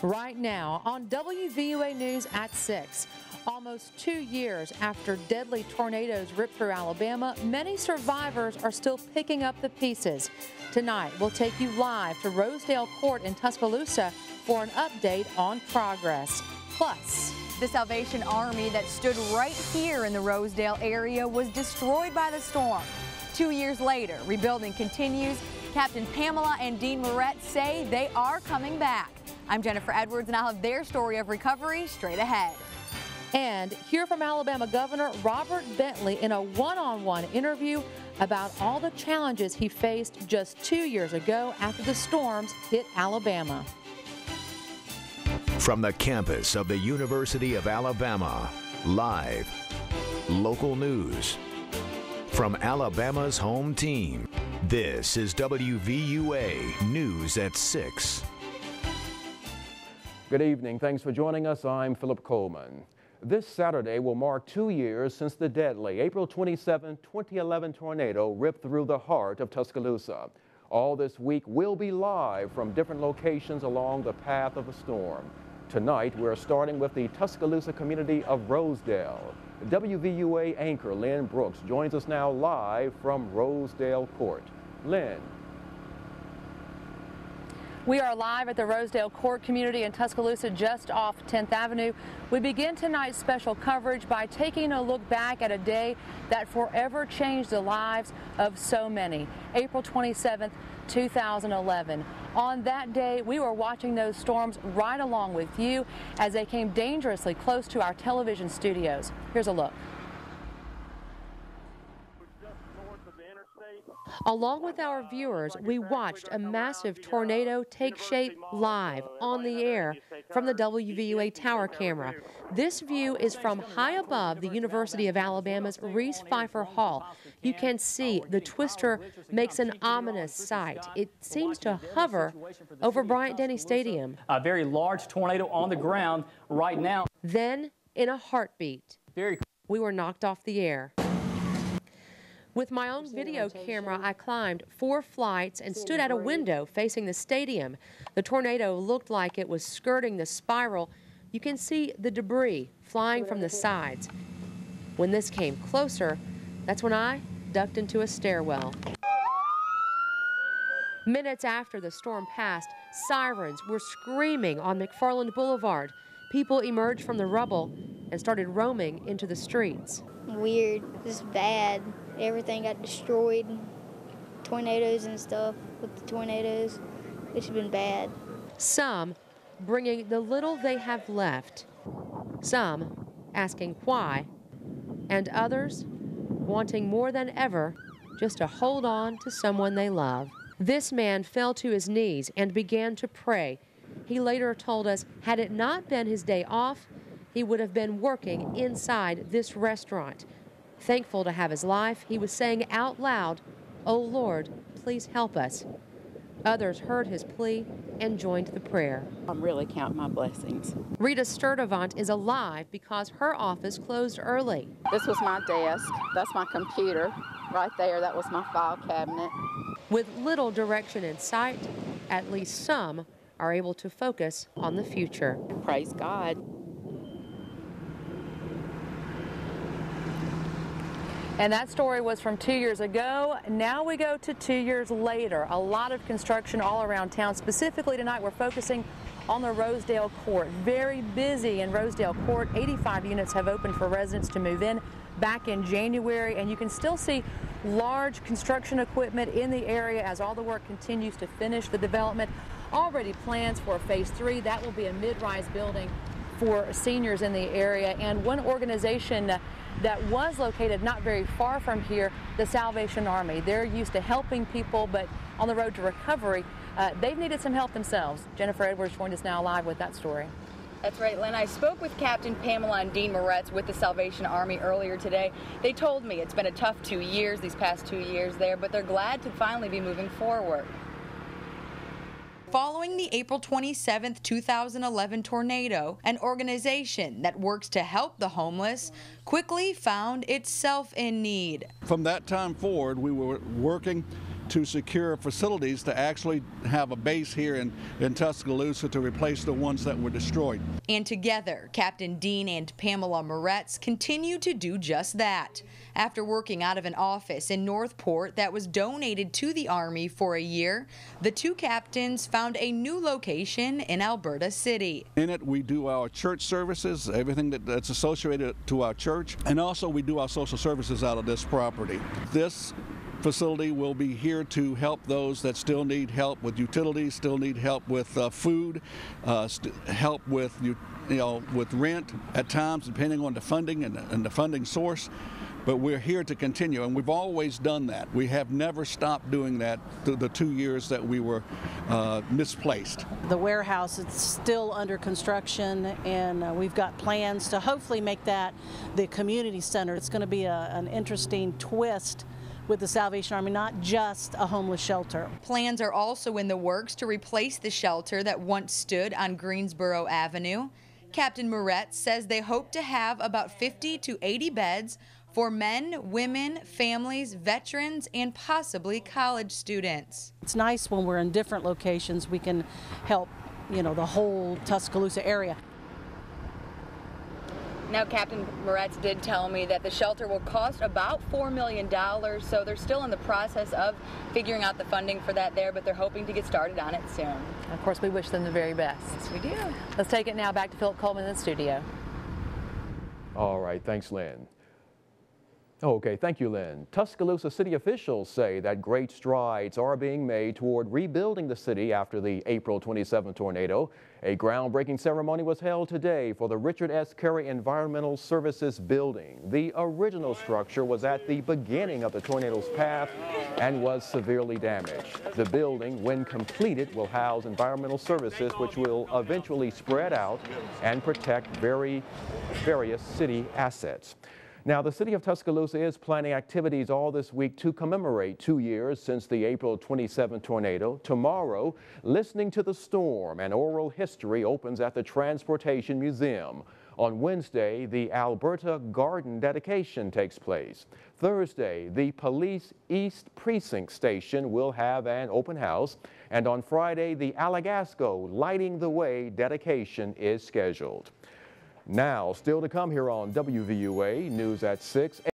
Right now on WVUA News at 6. Almost 2 years after deadly tornadoes ripped through Alabama, many survivors are still picking up the pieces. Tonight, we'll take you live to Rosedale Court in Tuscaloosa for an update on progress. Plus, the Salvation Army that stood right here in the Rosedale area was destroyed by the storm. 2 years later, rebuilding continues. Captain Pamela and Dean Moretz say they are coming back. I'm Jennifer Edwards, and I'll have their story of recovery straight ahead. And hear from Alabama Governor Robert Bentley in a one-on-one interview about all the challenges he faced just 2 years ago after the storms hit Alabama. From the campus of the University of Alabama, live, local news. From Alabama's home team, this is WVUA News at 6. Good evening. Thanks for joining us. I'm Philip Coleman. This Saturday will mark 2 years since the deadly April 27, 2011 tornado ripped through the heart of Tuscaloosa. All this week we'll be live from different locations along the path of the storm. Tonight we're starting with the Tuscaloosa community of Rosedale. WVUA anchor Lynn Brooks joins us now live from Rosedale Court. Lynn. We are live at the Rosedale Court community in Tuscaloosa, just off 10th Avenue. We begin tonight's special coverage by taking a look back at a day that forever changed the lives of so many. April 27th, 2011. On that day, we were watching those storms right along with you as they came dangerously close to our television studios. Here's a look. Along with our viewers, we watched a massive tornado take shape live on the air from the WVUA tower camera. This view is from high above the University of Alabama's Reese Pfeiffer Hall. You can see the twister makes an ominous sight. It seems to hover over Bryant-Denny Stadium. A very large tornado on the ground right now. Then, in a heartbeat, we were knocked off the air. With my own video camera, I climbed 4 flights and stood at a window facing the stadium. The tornado looked like it was skirting the spiral. You can see the debris flying from the sides. When this came closer, that's when I ducked into a stairwell. Minutes after the storm passed, sirens were screaming on McFarland Boulevard. People emerged from the rubble and started roaming into the streets. Weird, just bad. Everything got destroyed. Tornadoes and stuff with the tornadoes. It's been bad. Some bringing the little they have left. Some asking why. And others wanting more than ever just to hold on to someone they love. This man fell to his knees and began to pray. He later told us, had it not been his day off, he would have been working inside this restaurant. Thankful to have his life, he was saying out loud, "Oh Lord, please help us." Others heard his plea and joined the prayer. I'm really counting my blessings. Rita Sturdivant is alive because her office closed early. This was my desk. That's my computer. Right there, that was my file cabinet. With little direction in sight, at least some are able to focus on the future. Praise God. And that story was from 2 years ago. Now we go to 2 years later. A lot of construction all around town. Specifically tonight, we're focusing on the Rosedale Court. Very busy in Rosedale Court. 85 units have opened for residents to move in back in January, and you can still see large construction equipment in the area as all the work continues to finish the development. Already plans for Phase 3. That will be a mid-rise building for seniors in the area. And one organization that was located not very far from here, the Salvation Army. They're used to helping people, but on the road to recovery, they've needed some help themselves. Jennifer Edwards joined us now live with that story. That's right, Lynn. I spoke with Captain Pamela and Dean Moretz with the Salvation Army earlier today. They told me it's been a tough 2 years, these past 2 years there, but they're glad to finally be moving forward. Following the April 27, 2011 tornado, an organization that works to help the homeless quickly found itself in need. From that time forward, we were working to secure facilities to actually have a base here in Tuscaloosa to replace the ones that were destroyed. And together, Captain Dean and Pamela Moretz continue to do just that. After working out of an office in Northport that was donated to the Army for a year, the two captains found a new location in Alberta City. In it, we do our church services, everything that's associated to our church, and also we do our social services out of this property. This facility will be here to help those that still need help with utilities, still need help with food, help with with rent at times, depending on the funding and the funding source. But we're here to continue, and we've always done that. We have never stopped doing that through the 2 years that we were misplaced. The warehouse is still under construction, and we've got plans to hopefully make that the community center. It's going to be an interesting twist with the Salvation Army, not just a homeless shelter. Plans are also in the works to replace the shelter that once stood on Greensboro Avenue. Captain Moretz says they hope to have about 50 to 80 beds for men, women, families, veterans, and possibly college students. It's nice when we're in different locations, we can help, the whole Tuscaloosa area. Now, Captain Moretz did tell me that the shelter will cost about $4 million, so they're still in the process of figuring out the funding for that there, but they're hoping to get started on it soon. Of course, we wish them the very best. Yes, we do. Let's take it now back to Philip Coleman in the studio. All right, thanks, Lynn. Okay, thank you, Lynn. Tuscaloosa city officials say that great strides are being made toward rebuilding the city after the April 27 tornado. A groundbreaking ceremony was held today for the Richard S. Carey Environmental Services building. The original structure was at the beginning of the tornado's path and was severely damaged. The building, when completed, will house environmental services which will eventually spread out and protect various city assets. Now, the city of Tuscaloosa is planning activities all this week to commemorate 2 years since the April 27 tornado. Tomorrow, Listening to the Storm, an oral history opens at the Transportation Museum. On Wednesday, the Alberta Garden dedication takes place. Thursday, the Police East Precinct Station will have an open house. And on Friday, the Alagasco Lighting the Way dedication is scheduled. Now, still to come here on WVUA News at 6.